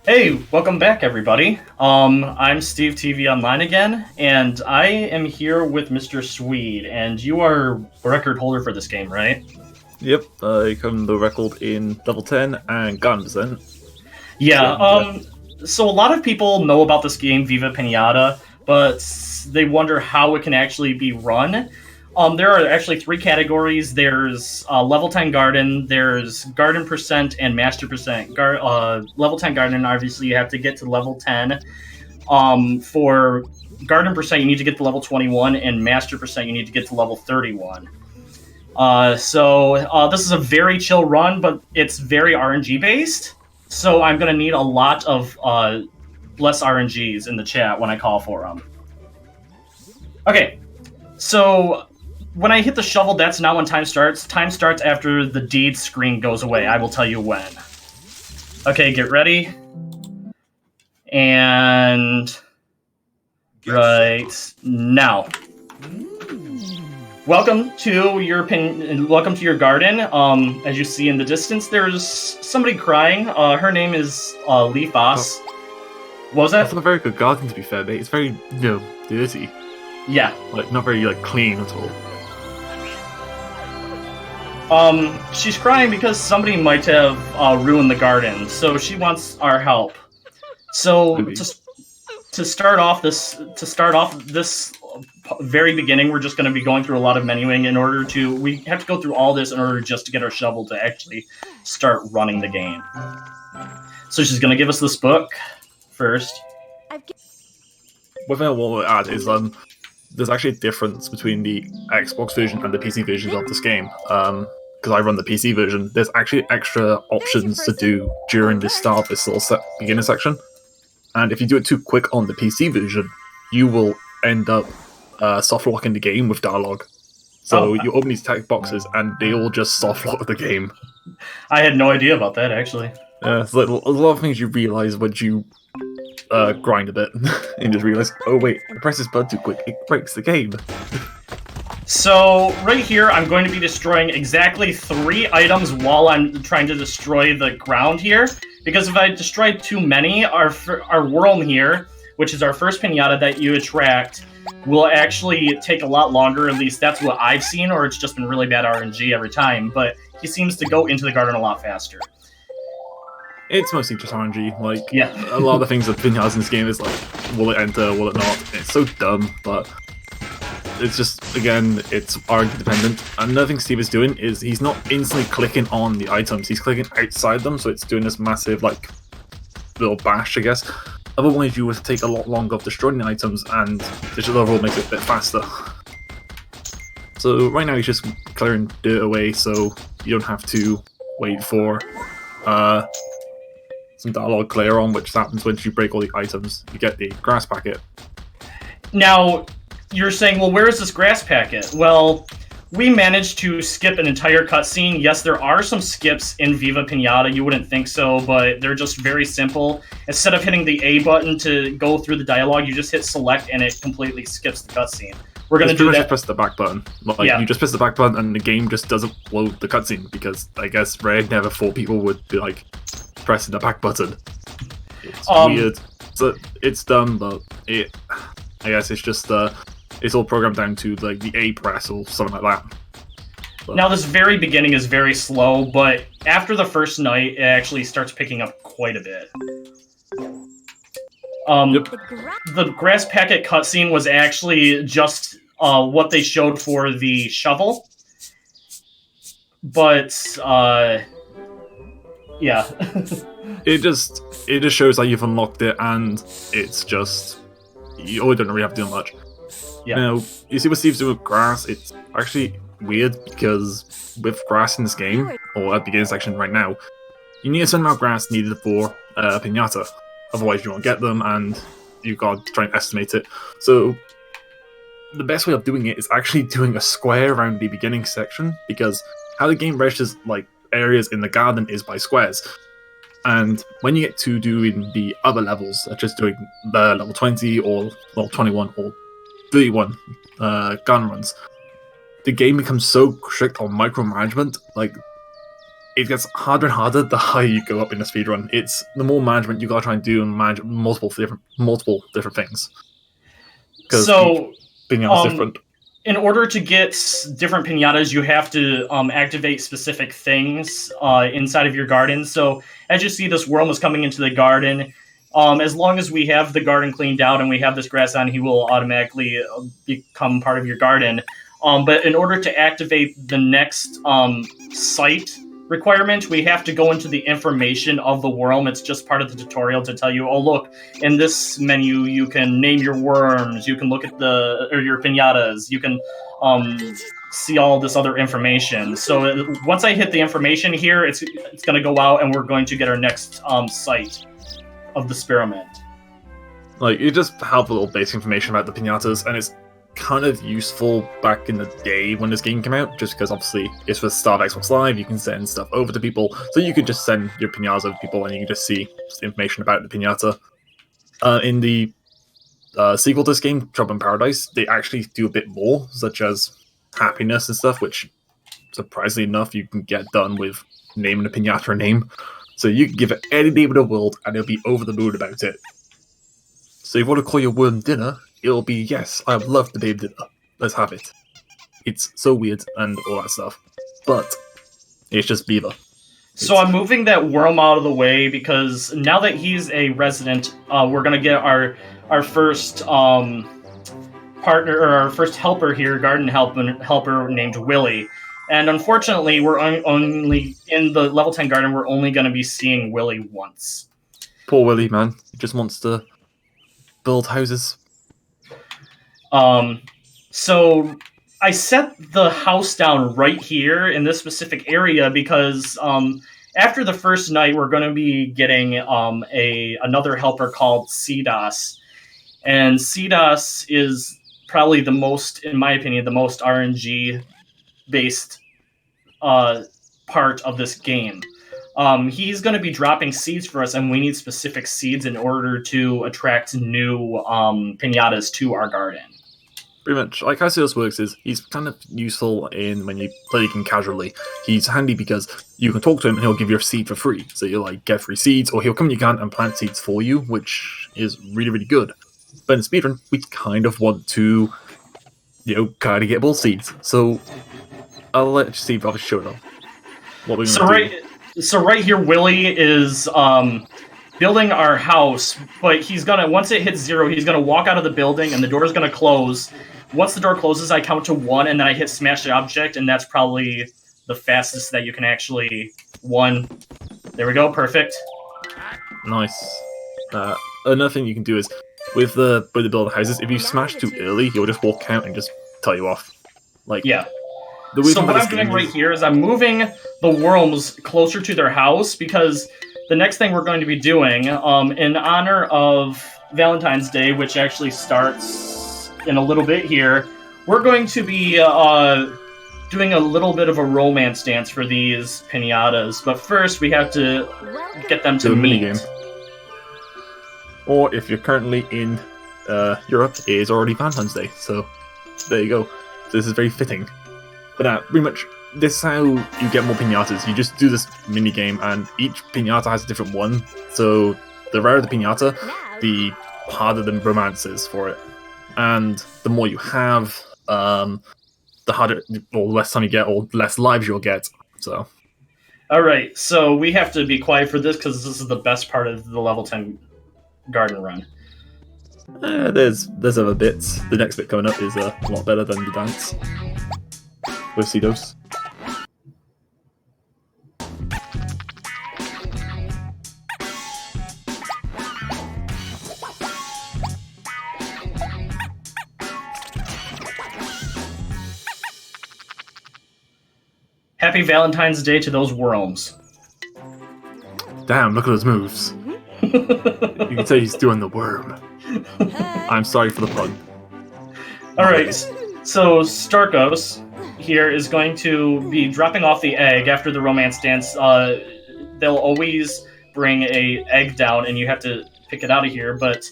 Hey, welcome back, everybody. I'm SteveTVOnline again, and I am here with Mr. Swede, and you are a record holder for this game, right? Yep, I come the record in level 10 and gun percent. Yeah. So, yeah. So a lot of people know about this game, Viva Piñata, but they wonder how it can actually be run. There are actually three categories. There's level 10 garden, there's garden percent, and master percent. Level 10 garden, obviously, you have to get to level 10. For garden percent, you need to get to level 21, and master percent, you need to get to level 31. So this is a very chill run, but it's very RNG based. So I'm gonna need a lot of less RNGs in the chat when I call for them. Okay, so when I hit the shovel, that's not when time starts. Time starts after the deed screen goes away. I will tell you when. Okay, get ready. And right now. Welcome to your garden. As you see in the distance, there's somebody crying. Her name is Leaf Boss. What was That's that? not a very good garden, to be fair, mate. It's very, dirty. Yeah. Like, not very, clean at all. She's crying because somebody might have ruined the garden, so she wants our help. So Maybe. to start off this very beginning, we're just going to be going through a lot of menuing in order to. We have to go through all this in order just to get our shovel to actually start running the game. So she's going to give us this book first. One thing I want to add is, there's actually a difference between the Xbox version and the PC versions of this game. Because I run the PC version, there's actually extra options to do during the start of this little beginner section. And if you do it too quick on the PC version, you will end up soft locking the game with dialogue. So you open these text boxes and they all just soft lock the game. I had no idea about that, actually. Yeah, so a lot of things you realize when you grind a bit and just realize, oh wait, I press this button too quick, it breaks the game. So right here, I'm going to be destroying exactly 3 items while I'm trying to destroy the ground here. Because if I destroy too many, our worm here, which is our first pinata that you attract, will actually take a lot longer. At least that's what I've seen, or it's just been really bad RNG every time. But he seems to go into the garden a lot faster. It's mostly just RNG. Like, yeah. A lot of the things that Pinatas in this game is like, will it enter, will it not? It's so dumb, but it's just, again, it's RNG dependent. Another thing Steve is doing is he's not instantly clicking on the items, he's clicking outside them, so it's doing this massive, little bash, I guess. Otherwise, you would take a lot longer of destroying the items, and digital overall makes it a bit faster. So right now he's just clearing dirt away, so you don't have to wait for some dialogue clear on, which happens once you break all the items. You get the grass packet. Now, you're saying, well, where is this grass packet? Well, we managed to skip an entire cutscene. Yes, there are some skips in Viva Piñata. You wouldn't think so, but they're just very simple. Instead of hitting the A button to go through the dialogue, you just hit select and it completely skips the cutscene. We're going to do that. Just press the back button. You just press the back button and the game just doesn't load the cutscene, because I guess Red never thought people would be pressing the back button. It's weird. So it's dumb, but I guess it's just it's all programmed down to the A press or something like that. But now, this very beginning is very slow, but after the first night, it actually starts picking up quite a bit. The grass packet cutscene was actually just what they showed for the shovel. But, yeah. it just shows that you've unlocked it, and it's just, you don't really have to do much. Yeah. Now, you see what Steve's doing with grass? It's actually weird, because with grass in this game, or at the beginning section right now, you need a certain amount of grass needed for a pinata. Otherwise you won't get them, and you've got to try and estimate it. So the best way of doing it is actually doing a square around the beginning section, because how the game registers areas in the garden is by squares. And when you get to doing the other levels, such as doing the level 20 or level 21 or 31 gun runs, the game becomes so strict on micromanagement. it gets harder and harder the higher you go up in the speedrun. It's the more management you gotta try and do and manage multiple different things. Because each pinata is different. In order to get different pinatas, you have to activate specific things inside of your garden. So as you see, this worm is coming into the garden. As long as we have the garden cleaned out and we have this grass on, he will automatically become part of your garden. But in order to activate the next site requirement, we have to go into the information of the worm. It's just part of the tutorial to tell you, oh, look, in this menu, you can name your worms, you can look at your pinatas, you can see all this other information. So once I hit the information here, it's going to go out and we're going to get our next site of the experiment. Like, you just have a little basic information about the pinatas, and it's kind of useful back in the day when this game came out, just because obviously it's for Start Xbox Live, you can send stuff over to people, so you could just send your pinatas over to people and you can just see information about the pinata. In the sequel to this game, Trouble in Paradise, they actually do a bit more, such as happiness and stuff, which surprisingly enough you can get done with naming a pinata a name. So you can give it any name in the world and it'll be over the moon about it. So if you want to call your worm dinner, it'll be, yes, I would love the name dinner. Let's have it. It's so weird and all that stuff. But it's just Viva. So I'm moving that worm out of the way because now that he's a resident, we're going to get our first partner, or our first helper here, garden helper named Willie. And unfortunately, we're only in the level 10 garden, we're only going to be seeing Willie once. Poor Willie, man. He just wants to build houses. So I set the house down right here in this specific area because after the first night, we're going to be getting another helper called CDOS. And CDOS is probably the most, in my opinion, the most RNG-based part of this game. He's going to be dropping seeds for us, and we need specific seeds in order to attract new pinatas to our garden. Pretty much, like how this works is, he's kind of useful in when you play the game casually. He's handy because you can talk to him and he'll give you a seed for free. So you'll like get free seeds, or he'll come in your garden and plant seeds for you, which is really, really good. But in speedrun, we kind of want to, kind of get more seeds. So I'll let Steve obviously show them what we're going to do. So right here, Willie is building our house, but he's gonna, once it hits 0, he's gonna walk out of the building and the door is gonna close. Once the door closes, I count to 1 and then I hit smash the object, and that's probably the fastest that you can actually 1. There we go, perfect. Nice. Another thing you can do is with the building houses, if you smash too early, he'll just walk out and just tell you off. Like, yeah. So what I'm doing right here is I'm moving the worms closer to their house because the next thing we're going to be doing, in honor of Valentine's Day, which actually starts in a little bit here, we're going to be doing a little bit of a romance dance for these pinatas. But first, we have to get them to meet. Minigame. Or if you're currently in Europe, it is already Valentine's Day. So there you go. So this is very fitting. But pretty much, this is how you get more pinatas. You just do this mini game, and each pinata has a different one. So the rarer the pinata, the harder the romance is for it. And the more you have, the harder, or less time you get, or less lives you'll get. So. All right, so we have to be quiet for this because this is the best part of the level 10 garden run. There's other bits. The next bit coming up is a lot better than the dance. With CDOS. Happy Valentine's Day to those worms. Damn, look at those moves. You can say he's doing the worm. I'm sorry for the pun. Alright, so Starkos here is going to be dropping off the egg after the romance dance. They'll always bring a egg down and you have to pick it out of here, but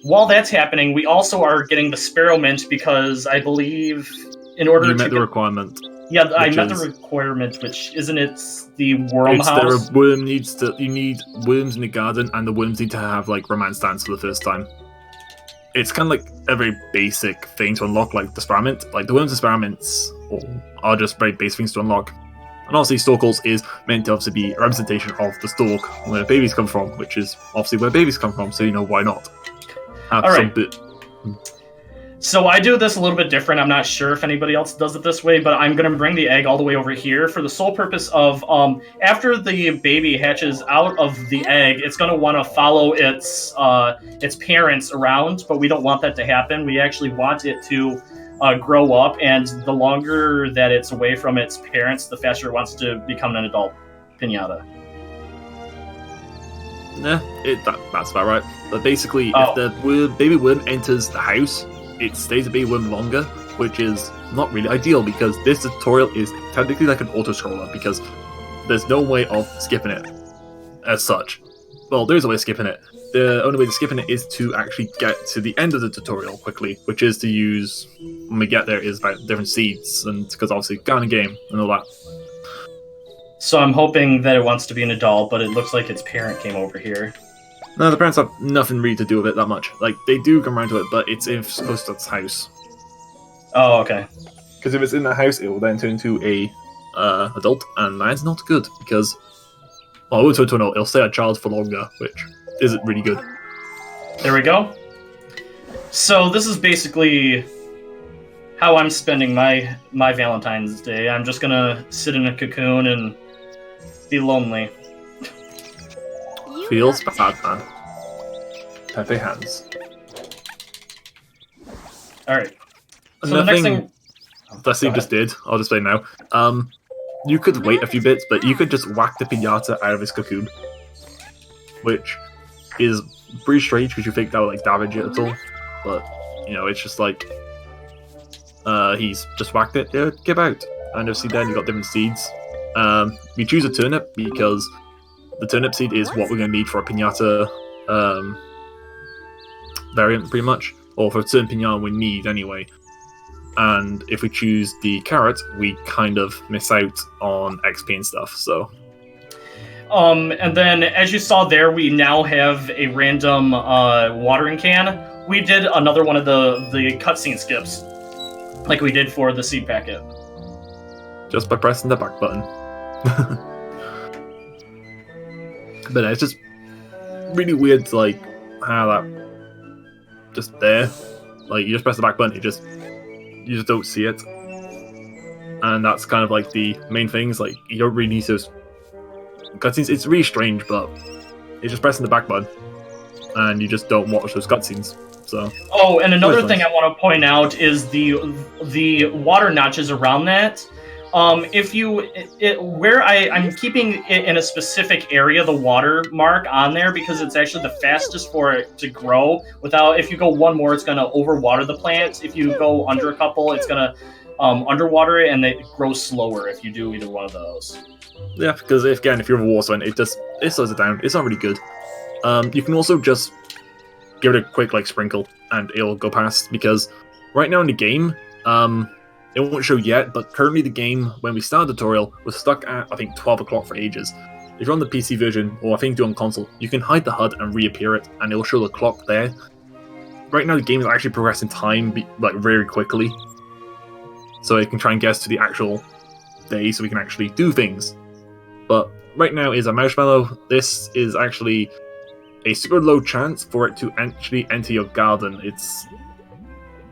while that's happening, we also are getting the sparrow mint because I believe in order to... You met the requirement. Yeah, I met the requirement, which isn't it the worm house? You need worms in the garden, and the worms need to have like romance dance for the first time. It's kind of like a very basic thing to unlock, like the experiment. Like the worms experiments are just very basic things to unlock. And obviously, Storkles is meant to obviously be a representation of the stork where babies come from, which is obviously where babies come from. So why not have some bit. So I do this a little bit different. I'm not sure if anybody else does it this way, but I'm going to bring the egg all the way over here for the sole purpose of after the baby hatches out of the egg, it's going to want to follow its parents around, but we don't want that to happen. We actually want it to grow up, and the longer that it's away from its parents, the faster it wants to become an adult Piñata. Yeah, that's about right. But basically, if the baby worm enters the house, it stays a baby worm longer, which is not really ideal because this tutorial is technically like an auto-scroller because there's no way of skipping it as such. Well, there's a way of skipping it. The only way to skipping it is to actually get to the end of the tutorial quickly, which is to use, when we get there, is about different seeds, and because obviously gun game and all that. So I'm hoping that it wants to be an adult, but it looks like its parent came over here. No, the parents have nothing really to do with it that much. Like, they do come around to it, but it's close to its house. Oh, okay. Because if it's in the house, it will then turn into a adult, and that's not good, because... Well, it will turn to an adult, it'll stay a child for longer, which isn't really good. There we go. So this is basically how I'm spending my Valentine's Day. I'm just gonna sit in a cocoon and be lonely. Feels bad, man. Pepe hands. Alright. So the next thing... That Steve just did, I'll just say now. You could wait a few bits, but you could just whack the Piñata out of his cocoon. Which is pretty strange, because you think that would like damage it at all. But, it's just like... he's just whacked it, yeah, give out. And obviously then you got different seeds. We choose a turnip, because the turnip seed is what we're going to need for a Piñata variant, pretty much. Or for a certain Piñata we need, anyway. And if we choose the carrot, we kind of miss out on XP and stuff, so... And then, as you saw there, we now have a random watering can. We did another one of the cutscene skips, like we did for the seed packet. Just by pressing the back button. But it's just really weird, like, how that... just there. Like, you just press the back button, you just don't see it. And that's kind of like the main things, like, you don't really need those cutscenes. It's really strange, but it's just pressing the back button, and you just don't watch those cutscenes. So. Oh, and another thing I want to point out is the water notches around that. If you I'm keeping it in a specific area, the water mark on there, because it's actually the fastest for it to grow. If you go one more, it's gonna overwater the plant. If you go under a couple, it's gonna underwater it, and it grows slower if you do either one of those. Yeah, because if you're a water one, it slows it down. It's not really good. You can also just give it a quick sprinkle, and it'll go past. Because right now in the game, it won't show yet, but currently the game, when we started the tutorial, was stuck at, I think, 12 o'clock for ages. If you're on the PC version, or I think you're on console, you can hide the HUD and reappear it, and it'll show the clock there. Right now the game is actually progressing time, very quickly. So it can try and guess to the actual day, so we can actually do things. But right now is a marshmallow. This is actually a super low chance for it to actually enter your garden. It's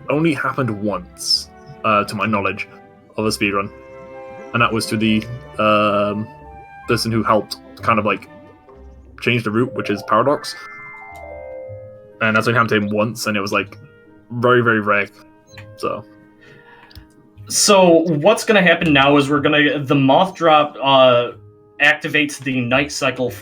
only happened once. To my knowledge, of a speedrun. And that was to the person who helped kind of change the route, which is Paradox. And that's only happened to him once, and it was very, very rare. So what's going to happen now is the moth drop activates the night cycle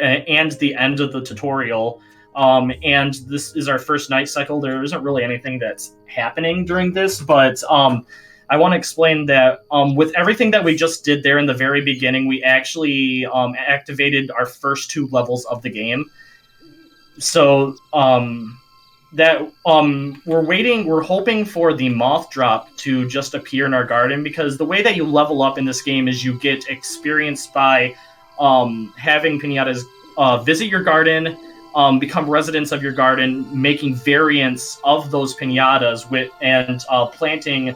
and the end of the tutorial. And this is our first night cycle. There isn't really anything that's happening during this, but I want to explain that with everything that we just did there in the very beginning, we actually activated our first 2 levels of the game. So that we're hoping for the moth drop to just appear in our garden, because the way that you level up in this game is you get experience by having piñatas visit your garden, become residents of your garden, making variants of those piñatas and planting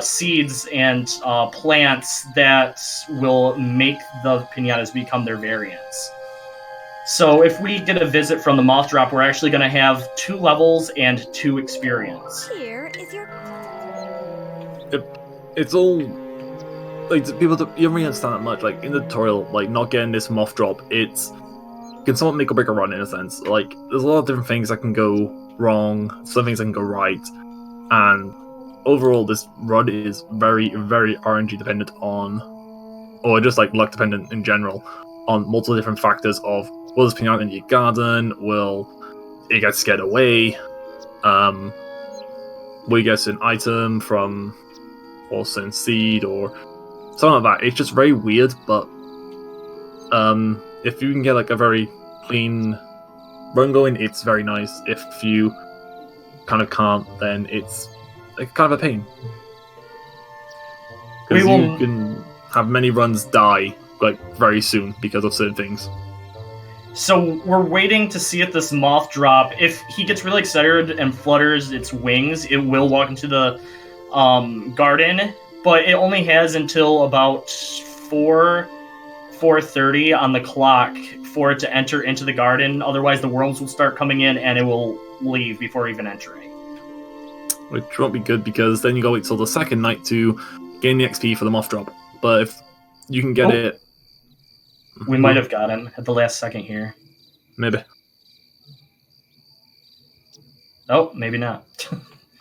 seeds and plants that will make the piñatas become their variants. So if we get a visit from the moth drop, we're actually going to have 2 levels and 2 experience. Here is your. It's all like people you don't really understand that much. Like in the tutorial, like not getting this moth drop, it's can somewhat make or break a run in a sense. Like there's a lot of different things that can go wrong, some things that can go right, and overall this run is very, very RNG dependent on, or just like luck dependent in general, on multiple different factors of will this piñata in your garden, will it get scared away, will you get an item from or certain seed or something like that. It's just very weird, but if you can get like a very clean run going, it's very nice. If you kind of can't, then it's like kind of a pain. Because you can have many runs die like very soon because of certain things. So we're waiting to see if this moth drop, if he gets really excited and flutters its wings, it will walk into the garden, but it only has until about 4:30 on the clock for it to enter into the garden. Otherwise, the worms will start coming in and it will leave before even entering. Which won't be good because then you gotta wait till the second night to gain the XP for the moth drop. But if you can get it... We might have got him at the last second here. Maybe. Oh, maybe not.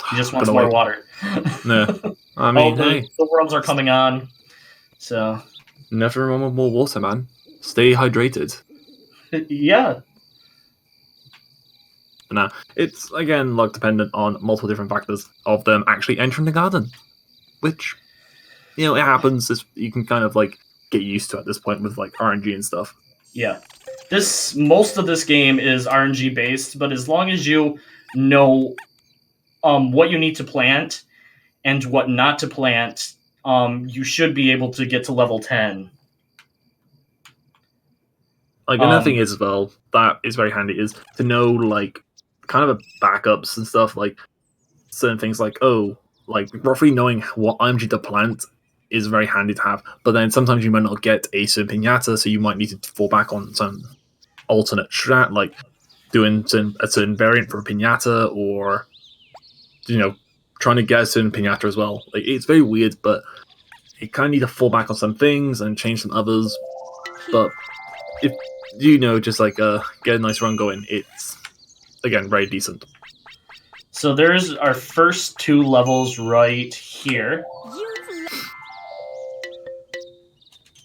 He just wants more water. No. I mean, hey. The worms are coming on, so... Never remember more water, man. Stay hydrated. Yeah. Nah, it's, again, luck dependent on multiple different factors of them actually entering the garden. Which, you know, it happens. You can kind of, like, get used to at this point with, like, RNG and stuff. Yeah. Most of this game is RNG based, but as long as you know what you need to plant and what not to plant, you should be able to get to level 10. Like, another thing is, as well, that is very handy, is to know, like, kind of backups and stuff, like, certain things like, oh, like, roughly knowing what IMG to plant is very handy to have, but then sometimes you might not get a certain piñata, so you might need to fall back on some alternate strat, like doing a certain variant for a piñata, or, you know, trying to get a certain piñata as well. Like, it's very weird, but you kind of need to fall back on some things and change some others, but if you know, just like get a nice run going, it's, again, very decent. So there's our first 2 levels right here.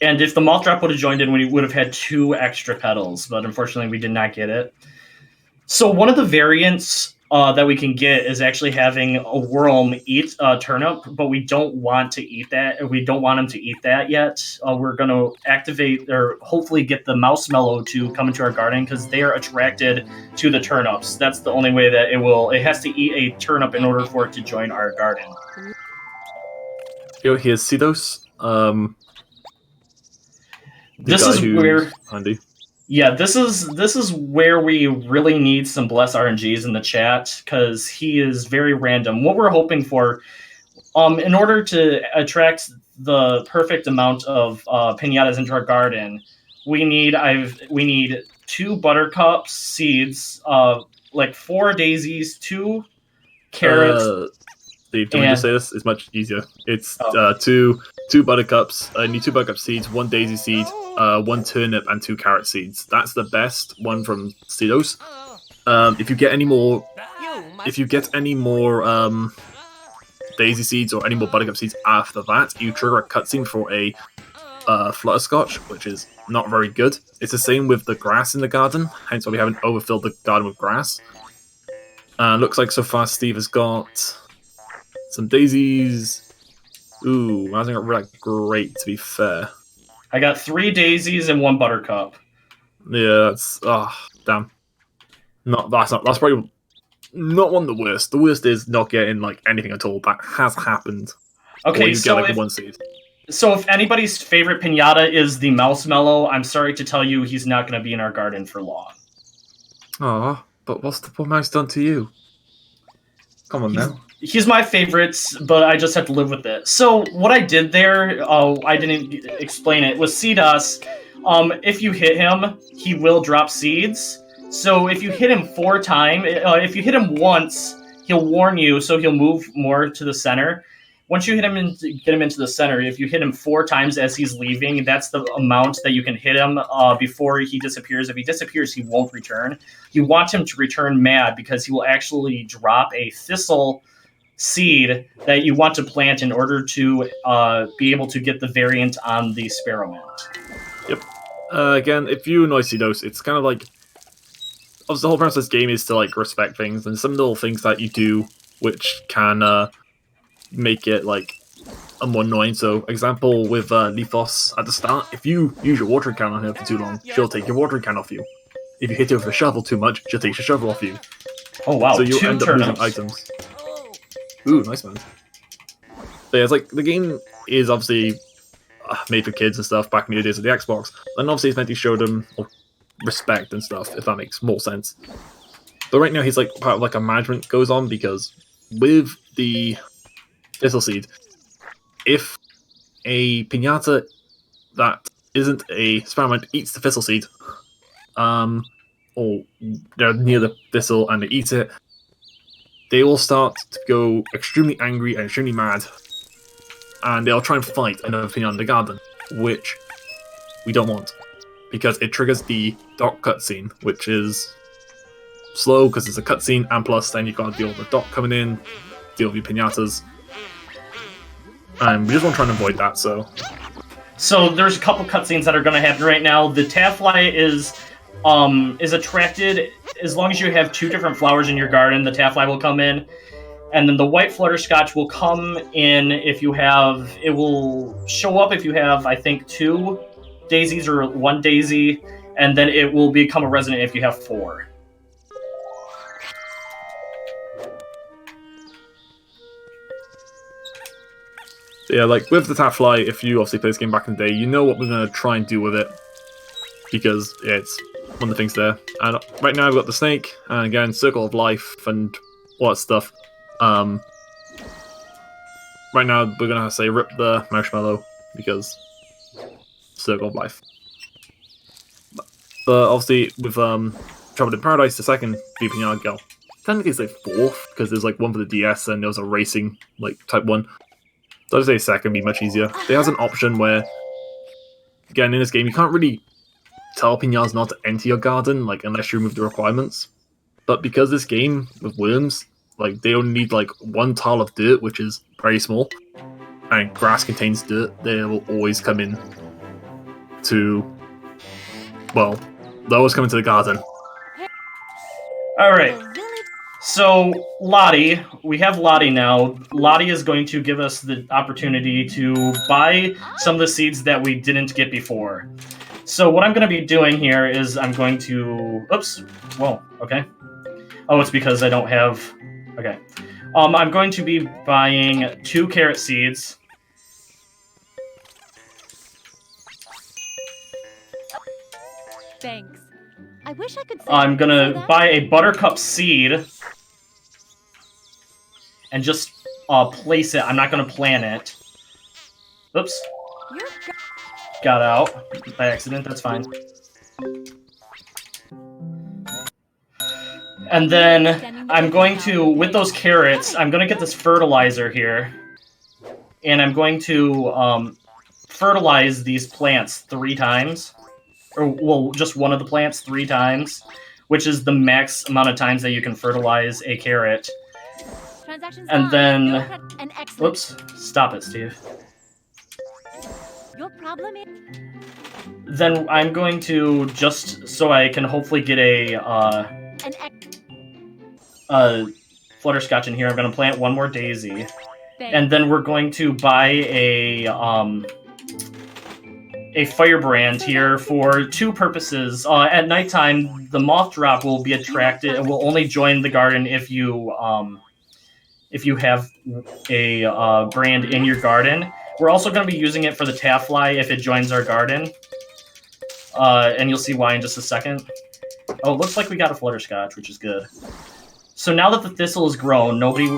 And if the moth drop would have joined in, we would have had 2 extra petals, but unfortunately we did not get it. So one of the variants that we can get is actually having a worm eat a turnip, but we don't want to eat that. We don't want him to eat that yet. We're going to activate or hopefully get the marshmallow to come into our garden because they are attracted to the turnips. That's the only way that it has to eat a turnip in order for it to join our garden. Yo, here's Sidos. This is where handy. Yeah, this is where we really need some bless RNGs in the chat because he is very random. What we're hoping for, in order to attract the perfect amount of piñatas into our garden, we need 2 buttercup seeds, like 4 daisies, 2 carrots. Steve, can we just say this? It's much easier. It's 2 buttercups. I need 2 buttercup seeds, 1 daisy seed, 1 turnip, and 2 carrot seeds. That's the best one from Sidos. If you get any more, daisy seeds or any more buttercup seeds after that, you trigger a cutscene for a flutterscotch, which is not very good. It's the same with the grass in the garden, hence why we haven't overfilled the garden with grass. Looks like so far Steve has got some daisies. Ooh, I think not really great, to be fair. I got 3 daisies and 1 buttercup. Yeah, that's damn. That's probably not one of the worst. The worst is not getting like anything at all. That has happened. Okay, or you so get like one seed. So if anybody's favorite Piñata is the Marshmallow, I'm sorry to tell you he's not going to be in our garden for long. Oh, but what's the poor mouse done to you? Come on now. He's my favorite, but I just have to live with it. So what I did there, I didn't explain it, was CDOS. If you hit him, he will drop seeds. So if you hit him 4 times, if you hit him once, he'll warn you, so he'll move more to the center. Once you hit him and get him into the center, if you hit him 4 times as he's leaving, that's the amount that you can hit him before he disappears. If he disappears, he won't return. You want him to return mad because he will actually drop a thistle seed that you want to plant in order to be able to get the variant on the Sparrow Mount. Yep. Again, if you annoy CDOS, it's kind of like... Obviously, the whole premise of this game is to like respect things, and some little things that you do which can make it like more annoying. So, example with Lithos at the start, if you use your watering can on her for too long, she'll take your watering can off you. If you hit her with a shovel too much, she'll take your shovel off you. Oh wow! So you'll end up losing turnips. items. Ooh, nice man. So yeah, it's like the game is obviously made for kids and stuff back in the days of the Xbox, and obviously it's meant to show them respect and stuff, if that makes more sense. But right now he's like part of like a management goes on, because with the Thistle Seed, if a Piñata that isn't a experiment eats the Thistle Seed, or they're near the thistle and they eat it, they will start to go extremely angry and extremely mad, and they'll try and fight another Piñata in the garden, which we don't want, because it triggers the dock cutscene, which is slow because it's a cutscene, and plus then you've got to deal with the dock coming in, deal with your Piñatas, and we just want to try and avoid that. So there's a couple cutscenes that are going to happen right now. The Taffly is attracted as long as you have 2 different flowers in your garden. The Taffly will come in, and then the white Flutterscotch will come in if you have. It will show up if you have, I think, 2 daisies or 1 daisy, and then it will become a resident if you have 4. Yeah, like with the Taffly, if you obviously play this game back in the day, you know what we're going to try and do with it, because yeah, it's one of the things there. And right now I've got the snake, and again, Circle of Life, and all that stuff. Right now we're going to say rip the Marshmallow, because Circle of Life. But obviously with Troubled in Paradise, the second Viva Piñata girl, technically it's like 4th, because there's like one for the DS and there was a racing like type 1. So I'd say second would be much easier. It has an option where, again, in this game, you can't really tell Piñatas not to enter your garden, like unless you remove the requirements. But because this game, with worms, like they only need like 1 tile of dirt, which is very small, and grass contains dirt, they will always come in to, well, they'll always come into the garden. Alright. So, Lottie, we have Lottie now. Lottie is going to give us the opportunity to buy some of the seeds that we didn't get before. So what I'm going to be doing here is I'm going to... Oops. Whoa, okay. Oh, it's because I don't have... Okay. I'm going to be buying 2 carrot seeds. Thanks. I wish I could say I'm going to buy a buttercup seed. And just place it. I'm not going to plant it. Oops. Got out by accident. That's fine. And then I'm going to, with those carrots, I'm going to get this fertilizer here. And I'm going to fertilize these plants 3 times. Or, well, just one of the plants 3 times. Which is the max amount of times that you can fertilize a carrot. And then, whoops, stop it, Steve. Your problem is... Then I'm going to, just so I can hopefully get a Flutterscotch in here, I'm going to plant 1 more daisy. And then we're going to buy a a firebrand here for two purposes. At nighttime, the moth drop will be attracted and will only join the garden if you have a brand in your garden. We're also going to be using it for the taffly if it joins our garden. And you'll see why in just a second. Oh, it looks like we got a flutterscotch, which is good. So now that the thistle is grown, nobody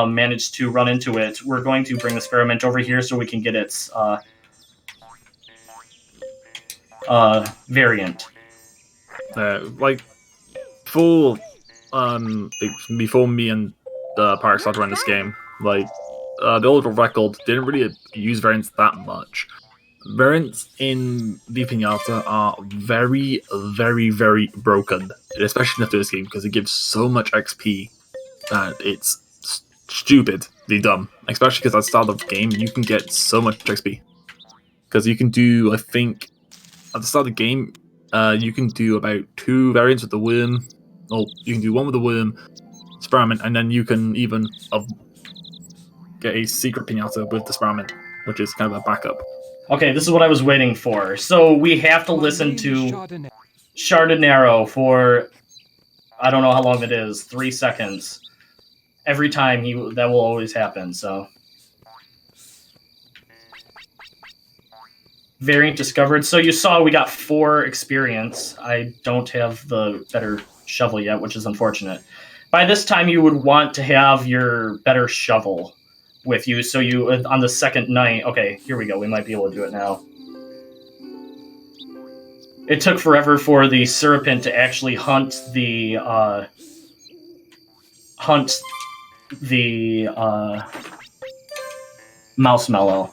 managed to run into it. We're going to bring the spearmint over here so we can get its variant. Like before, before me and Park started running this game, like the old record didn't really use variants that much. Variants in the Piñata are very, very, very broken, especially in the first game, because it gives so much XP that it's stupidly dumb. Especially because at the start of the game, you can get so much XP. Because you can do, I think, at the start of the game, you can do about 2 variants with the worm. Or you can do 1 with the worm, experiment, and then you can even get a secret Piñata with the experiment, which is kind of a backup. Okay, this is what I was waiting for. So we have to listen to Chardonnero for, I don't know how long it is, 3 seconds. Every time that will always happen, so. Variant discovered. So you saw we got 4 experience. I don't have the better shovel yet, which is unfortunate. By this time, you would want to have your better shovel with you, so you, on the second night, okay, here we go, we might be able to do it now. It took forever for the serpent to actually hunt the Mousemellow.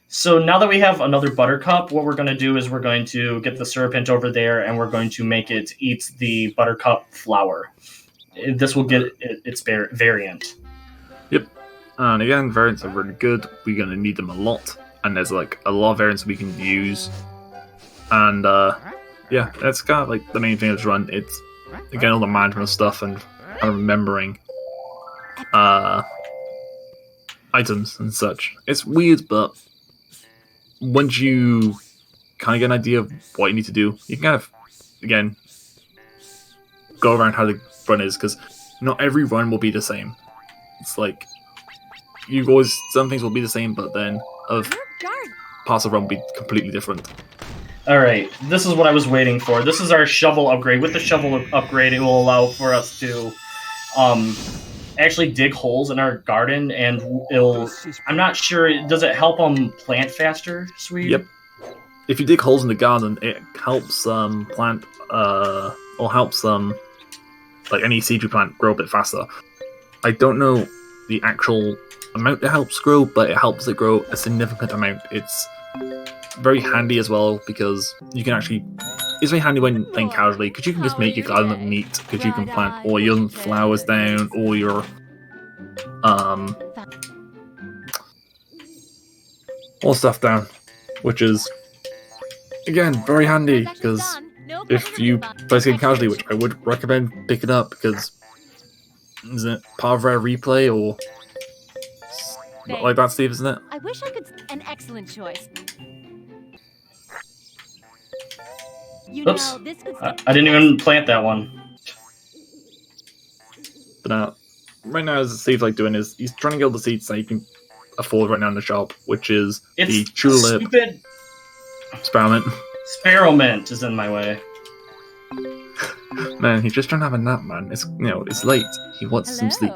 So now that we have another buttercup, what we're going to do is we're going to get the serpent over there and we're going to make it eat the buttercup flower. This will get its variant. Yep. And again, variants are really good. We're going to need them a lot. And there's like a lot of variants we can use. And yeah, that's kind of like the main thing that's run. It's, again, all the management stuff and kind of remembering items and such. It's weird, but once you kind of get an idea of what you need to do, you can kind of, again, go around how the run is, because not every run will be the same. It's like, some things will be the same, but then parts of the run will be completely different. Alright, this is what I was waiting for. This is our shovel upgrade. With the shovel upgrade, it will allow for us to actually dig holes in our garden, and I'm not sure, does it help them plant faster, Sweet? Yep. If you dig holes in the garden, it helps plant, or helps like any seed you plant grow a bit faster. I don't know the actual amount it helps grow, but it helps it grow a significant amount. It's very handy as well, because you can actually, it's very handy when playing casually, because you can just make your garden look neat, because you can plant all your flowers down, all your all stuff down, which is, again, very handy, because if you play this game casually, which I would recommend picking up, because is it part of Rare Replay or like that, Steve, isn't it? I wish I could. An excellent choice. Oops, I didn't even plant that one. But now, right now, as Steve's like doing is he's trying to get all the seeds that he can afford right now in the shop, which is the tulip experiment. Experiment is in my way. Man, he's just trying to have a nap, man. It's it's late. He wants some sleep.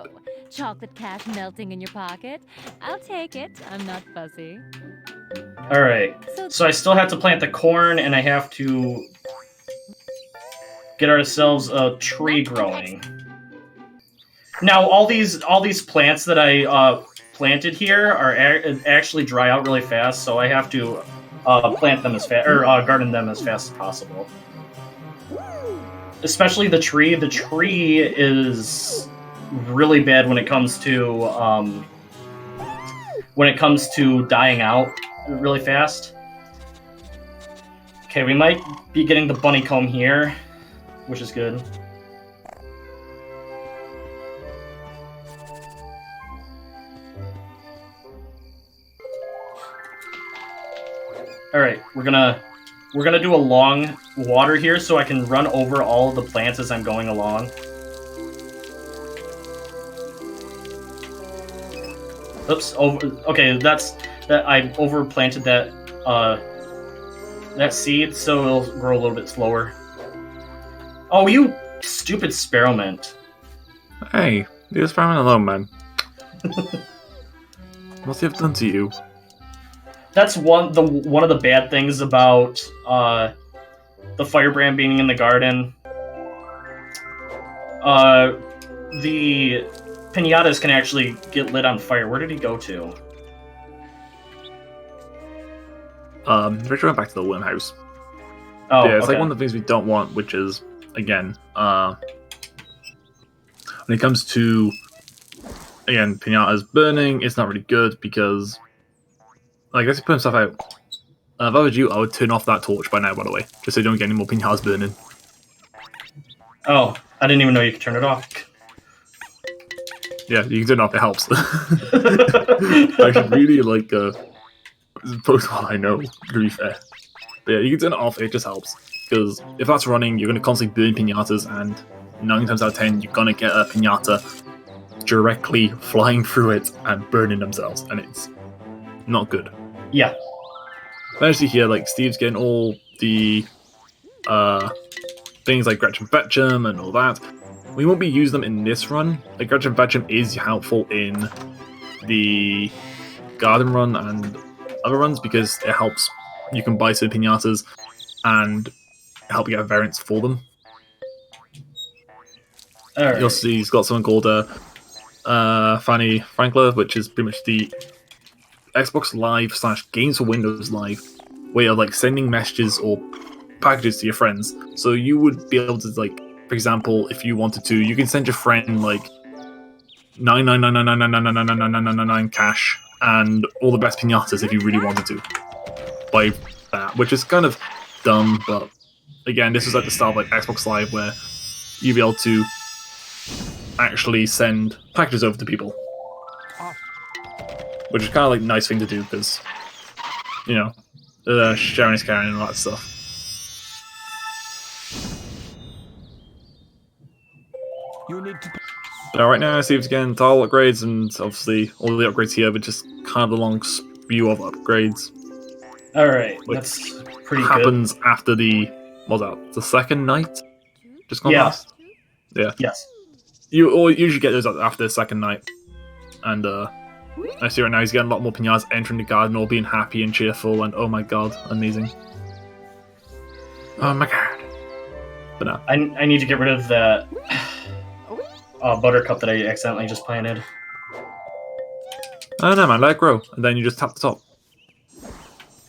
Chocolate cash melting in your pocket. I'll take it. I'm not fussy. Alright, so I still have to plant the corn, and I have to get ourselves a tree growing. Now, all these plants that I planted here are actually dry out really fast, so I have to plant them as fast, or garden them as fast as possible. Especially the tree. The tree is really bad when it comes to dying out really fast. Okay, we might be getting the bunny comb here, which is good. All right, we're gonna do a long water here so I can run over all of the plants as I'm going along. Oops. Okay, that I overplanted that that seed, so it'll grow a little bit slower. Oh, you stupid sparrowmint! Hey, leave us farming alone, man. What's he have done to you? That's one of the bad things about the firebrand being in the garden. The piñatas can actually get lit on fire. Where did he go to? Richard went back to the worm house. Oh, yeah, it's okay. like one of the things we don't want, which is, again, when it comes to, again, piñatas burning, it's not really good because, I guess, you put stuff out. If I was you, I would turn off that torch by now, by the way, just so you don't get any more piñatas burning. Oh, I didn't even know you could turn it off. Yeah, you can turn it off, it helps. I should really, like, post what I know, to be fair. But yeah, you can turn it off, it just helps. Because if that's running, you're going to constantly burn piñatas, and 9 times out of 10, you're going to get a piñata directly flying through it and burning themselves, and it's not good. Yeah. I actually hear, like, Steve's getting all the things like Gretchen Fetch'em and all that. We won't be using them in this run. Like, Gretchen Fetch'em is helpful in the garden run and other runs because it helps. You can buy some piñatas and help you get variants for them. Right. You'll see he's got something called Fanny Frankler, which is pretty much the Xbox Live / Games for Windows Live way of like sending messages or packages to your friends. So you would be able to, like, for example, if you wanted to, you can send your friend like 9999999999999 cash and all the best piñatas if you really wanted to. By that, which is kind of dumb, but again, this is like the style of like Xbox Live where you'd be able to actually send packages over to people, which is kind of like a nice thing to do because, you know, sharing is caring and all that stuff. You need to. Right now, Steve's getting tile upgrades and obviously all the upgrades here, but just kind of the long spew of upgrades. Alright, that's pretty good. Happens after the, what's that, the second night? Just gone past? Yeah. Yes. You usually get those after the second night. And I see right now he's getting a lot more piñatas entering the garden, all being happy and cheerful, and oh my god, amazing. Oh my god. But no. I need to get rid of that buttercup that I accidentally just planted. Oh no man, let it grow, and then you just tap the top.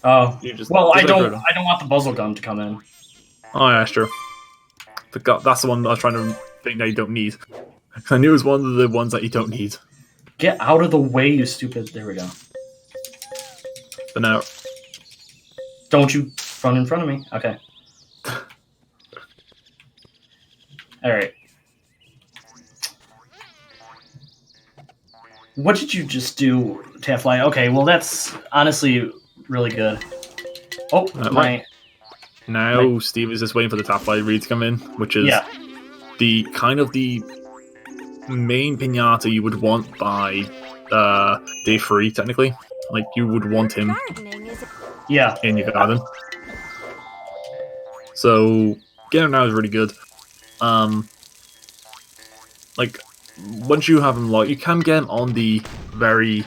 Oh, well, I don't grow. want the buzzle gum to come in. Oh yeah, sure. That's the one that I was trying to think that you don't need. I knew it was one of the ones that you don't need. Get out of the way, you stupid. There we go. But now, don't you run in front of me. Okay. Alright. What did you just do, Taffly? Okay, well, that's honestly really good. Oh, Now Steve is just waiting for the top 5 read to come in, which is the kind of the main piñata you would want by day 3, technically. Like, you would want him in your garden. So, getting him now is really good. Like, once you have him locked, you can get him on the very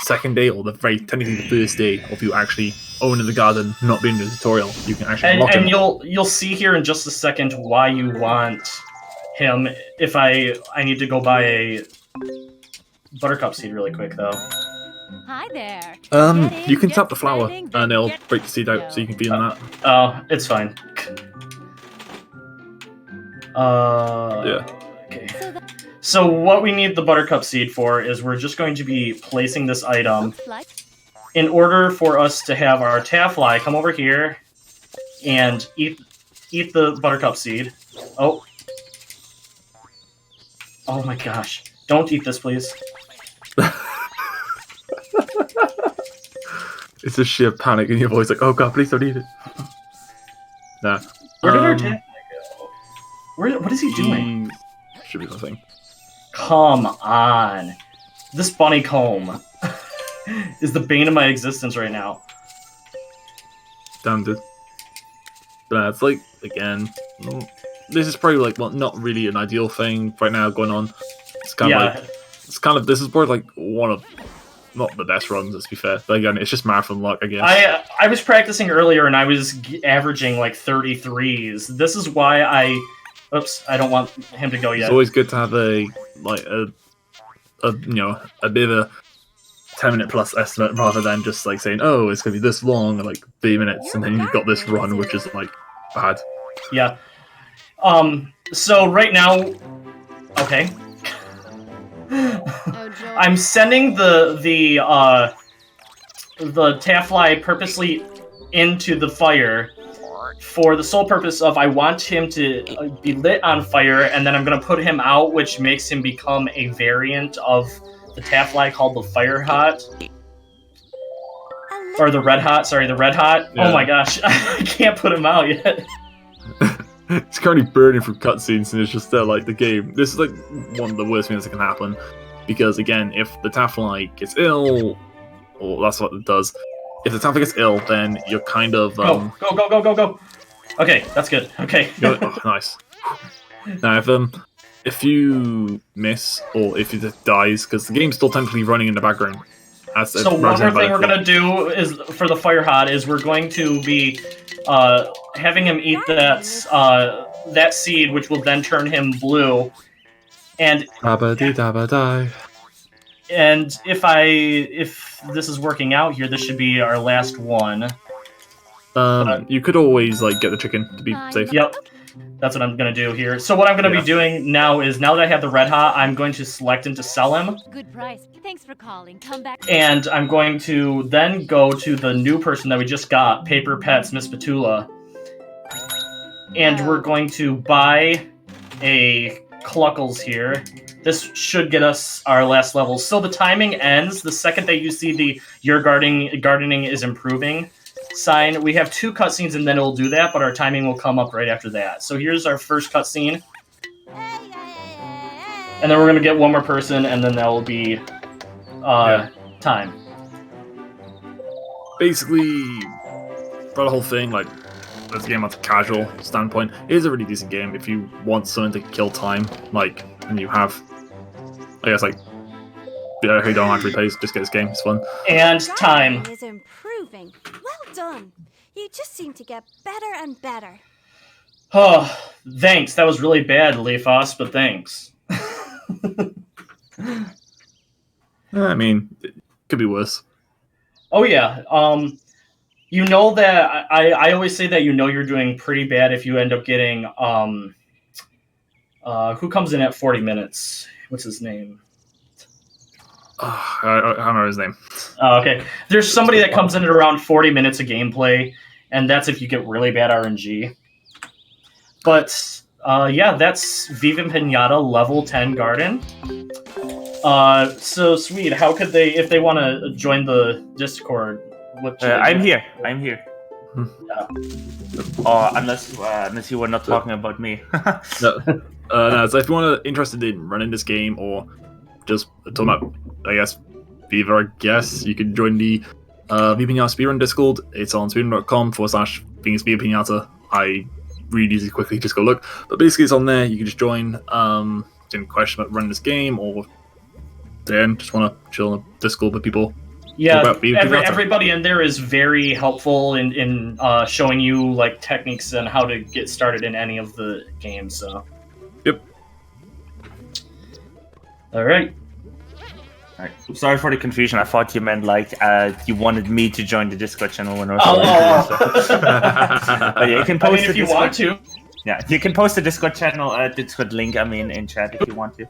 second day, or the very technically the first day of you actually owning the garden, not being in the tutorial. You can actually lock him. And you'll see here in just a second why you want him. If I need to go buy a buttercup seed really quick though. Hi there. You can tap the flower and it'll break the seed out, so you can feed on that. Oh, it's fine. Yeah. Okay. So what we need the buttercup seed for is we're just going to be placing this item in order for us to have our taffly come over here and eat the buttercup seed. Oh. Oh my gosh. Don't eat this, please. It's a sheer panic in your voice, like, oh god, please don't eat it. Nah. Where did our Taffly go? What is he doing? Should be something. Come on. This bunny comb is the bane of my existence right now. Damn, dude. But it's like, again, this is probably like, well, not really an ideal thing right now going on. It's kind of like, this is probably like one of, not the best runs, let's be fair. But again, it's just marathon luck, I guess. I was practicing earlier and I was averaging like 33s. This is why oops, I don't want him to go yet. It's always good to have a bit of a 10-minute plus estimate rather than just like saying, oh, it's gonna be this long and like 3 minutes, and then you've got this run which is like bad. Yeah. So right now, okay. I'm sending the Taffly purposely into the fire for the sole purpose of I want him to be lit on fire, and then I'm going to put him out, which makes him become a variant of the Taffly called the Fire Hot. Or the Red Hot, sorry, the Red Hot. Yeah. Oh my gosh, I can't put him out yet. It's currently burning from cutscenes, and it's just like the game. This is like one of the worst things that can happen, because again, if the Taffly gets ill, or that's what it does. If the Taffly gets ill, then you're kind of go. Okay, that's good. Okay. Oh, nice. Now, if you miss or if it dies, because the game's still technically running in the background. So one more thing we're gonna do is for the Fire Hot is we're going to be having him eat that seed, which will then turn him blue. And and if this is working out here, this should be our last one. You could always like get the chicken to be safe. Yep. That's what I'm going to do here. So what I'm going to be doing now is, now that I have the Red Hot, I'm going to select him to sell him. Good price. Thanks for calling. Come back. And I'm going to then go to the new person that we just got, Paper Pets, Miss Petula. And we're going to buy a Cluckles here. This should get us our last level. So the timing ends the second that you see the your gardening is improving sign. We have 2 cutscenes and then it'll do that, but our timing will come up right after that. So here's our first cutscene. And then we're going to get one more person, and then that will be time. Basically, for the whole thing, like, this game on a casual standpoint, it is a really decent game if you want something to kill time, like, and you have, I guess, like, who don't like replays, just get this game, it's fun. And time. Is improving. Well done. You just seem to get better and better. Oh, thanks. That was really bad, Leafos, but thanks. I mean, it could be worse. Oh yeah. You know that I always say that you're doing pretty bad if you end up getting who comes in at 40 minutes? What's his name? I don't know his name. Okay. There's somebody that comes in at around 40 minutes of gameplay, and that's if you get really bad RNG. But yeah, that's Viva Piñata level 10 Garden. So sweet. How could they, if they want to join the Discord? I'm here. Unless you were not talking about me. No, so if you want to interested in running this game or just talking about, I guess, Viva, I guess, you can join the Viva Piñata Speedrun Discord. It's on speedrun.com/Viva Piñata. I really easy quickly just go look. But basically it's on there, you can just join. Any question about running this game or then just want to chill in the Discord with people. Yeah, everybody in there is very helpful in showing you like techniques and how to get started in any of the games. So. Yep. All right. Sorry for the confusion. I thought you meant like you wanted me to join the Discord channel when I was. But yeah, you can post if you want to. Yeah, you can post the Discord channel, Discord link. in chat if you want to.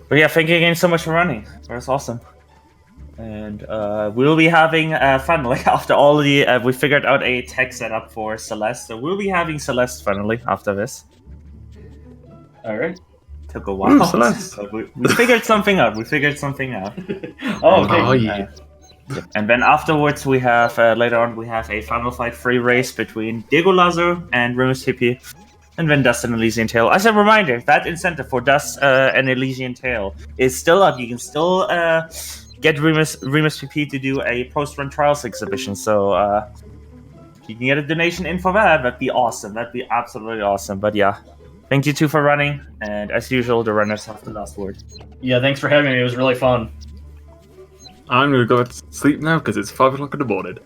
But yeah, thank you again so much for running. That was awesome. And we'll be having finally after all the we figured out a tech setup for Celeste, so we'll be having Celeste finally after this. All right. Took a while. Celeste. So we figured something out. Oh, okay. Oh yeah. And then afterwards, we have later on we have a Final Fight free race between Diego Lazo and Remus TP, and then Dust and Elysian Tail. As a reminder, that incentive for Dust and Elysian Tail is still up. You can still get Remus TP to do a post-run trials exhibition. So if you can get a donation in for that, that'd be awesome. That'd be absolutely awesome. But yeah, thank you two for running, and as usual, the runners have the last word. Yeah, thanks for having me. It was really fun. I'm gonna go to sleep now because it's 5 o'clock in the morning.